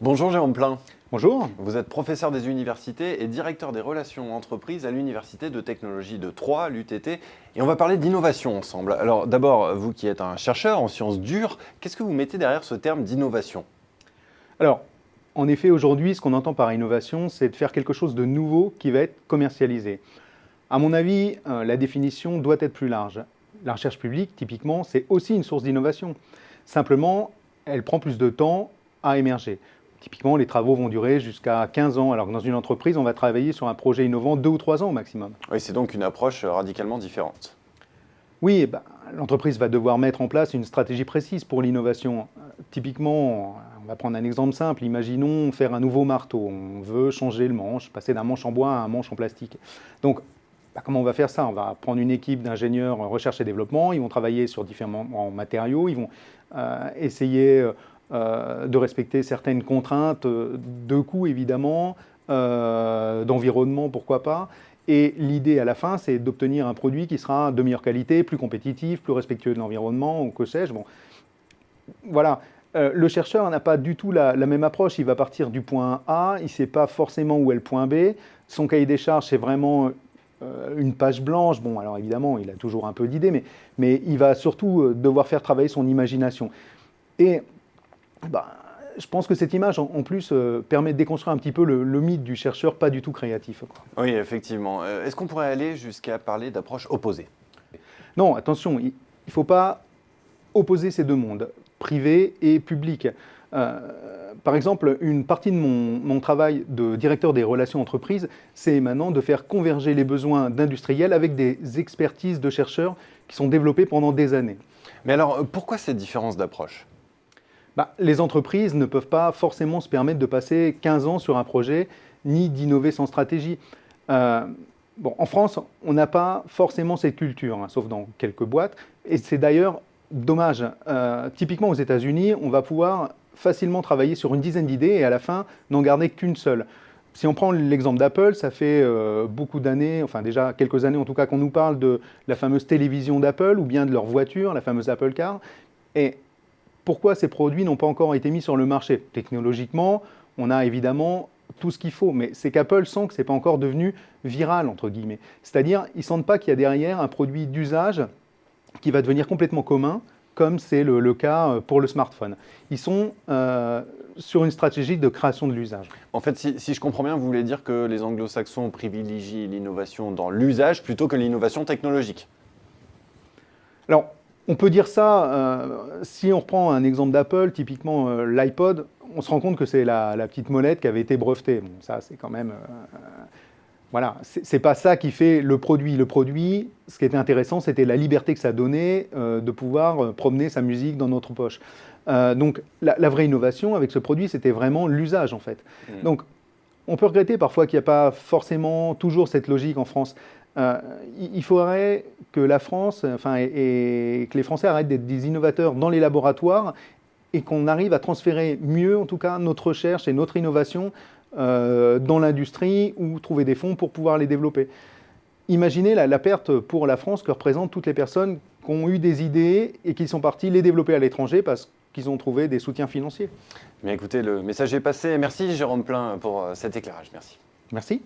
Bonjour Jérôme Plein. Bonjour. Vous êtes professeur des universités et directeur des relations entreprises à l'Université de technologie de Troyes, l'UTT. Et on va parler d'innovation ensemble. Alors d'abord, vous qui êtes un chercheur en sciences dures, qu'est-ce que vous mettez derrière ce terme d'innovation? Alors, en effet, aujourd'hui, ce qu'on entend par innovation, c'est de faire quelque chose de nouveau qui va être commercialisé. À mon avis, la définition doit être plus large. La recherche publique, typiquement, c'est aussi une source d'innovation. Simplement, elle prend plus de temps à émerger. Typiquement, les travaux vont durer jusqu'à 15 ans, alors que dans une entreprise, on va travailler sur un projet innovant 2 ou 3 ans au maximum. Oui, c'est donc une approche radicalement différente. Oui, l'entreprise va devoir mettre en place une stratégie précise pour l'innovation. Typiquement, on va prendre un exemple simple. Imaginons faire un nouveau marteau. On veut changer le manche, passer d'un manche en bois à un manche en plastique. Donc, comment on va faire ça? On va prendre une équipe d'ingénieurs recherche et développement. Ils vont travailler sur différents matériaux. Ils vont essayer de respecter certaines contraintes de coût, évidemment, d'environnement, pourquoi pas. Et l'idée à la fin, c'est d'obtenir un produit qui sera de meilleure qualité, plus compétitif, plus respectueux de l'environnement, ou que sais-je. Bon, voilà. Le chercheur n'a pas du tout la même approche. Il va partir du point A, il ne sait pas forcément où est le point B. Son cahier des charges, c'est vraiment une page blanche. Bon, alors évidemment, il a toujours un peu d'idées, mais il va surtout devoir faire travailler son imagination. Et je pense que cette image, en plus, permet de déconstruire un petit peu le mythe du chercheur pas du tout créatif, quoi. Oui, effectivement. Est-ce qu'on pourrait aller jusqu'à parler d'approche opposée? Non, attention, il ne faut pas opposer ces deux mondes, privé et public. Par exemple, une partie de mon travail de directeur des relations entreprises, c'est maintenant de faire converger les besoins d'industriels avec des expertises de chercheurs qui sont développées pendant des années. Mais alors, pourquoi cette différence d'approche? Les entreprises ne peuvent pas forcément se permettre de passer 15 ans sur un projet, ni d'innover sans stratégie. En France, on n'a pas forcément cette culture, hein, sauf dans quelques boîtes, et c'est d'ailleurs dommage. Typiquement aux États-Unis, on va pouvoir facilement travailler sur une dizaine d'idées et à la fin n'en garder qu'une seule. Si on prend l'exemple d'Apple, ça fait beaucoup d'années, enfin déjà quelques années en tout cas, qu'on nous parle de la fameuse télévision d'Apple ou bien de leur voiture, la fameuse Apple Car. Et pourquoi ces produits n'ont pas encore été mis sur le marché? Technologiquement, on a évidemment tout ce qu'il faut, mais c'est qu'Apple sent que ce n'est pas encore devenu viral, entre guillemets. C'est-à-dire, ils ne sentent pas qu'il y a derrière un produit d'usage qui va devenir complètement commun, comme c'est le cas pour le smartphone. Ils sont sur une stratégie de création de l'usage. En fait, si je comprends bien, vous voulez dire que les anglo-saxons privilégient l'innovation dans l'usage plutôt que l'innovation technologique? Alors, on peut dire ça, si on reprend un exemple d'Apple, typiquement l'iPod, on se rend compte que c'est la petite molette qui avait été brevetée. Bon, ça, c'est quand même... voilà, c'est pas ça qui fait le produit. Le produit, ce qui était intéressant, c'était la liberté que ça donnait de pouvoir promener sa musique dans notre poche. Donc, la vraie innovation avec ce produit, c'était vraiment l'usage, en fait. Donc, on peut regretter parfois qu'il n'y a pas forcément toujours cette logique en France. Il faudrait que la France, et que les Français arrêtent d'être des innovateurs dans les laboratoires et qu'on arrive à transférer mieux, en tout cas, notre recherche et notre innovation dans l'industrie ou trouver des fonds pour pouvoir les développer. Imaginez la perte pour la France que représentent toutes les personnes qui ont eu des idées et qui sont parties les développer à l'étranger parce qu'ils ont trouvé des soutiens financiers. Mais écoutez, le message est passé. Merci Jérôme Plein pour cet éclairage. Merci. Merci.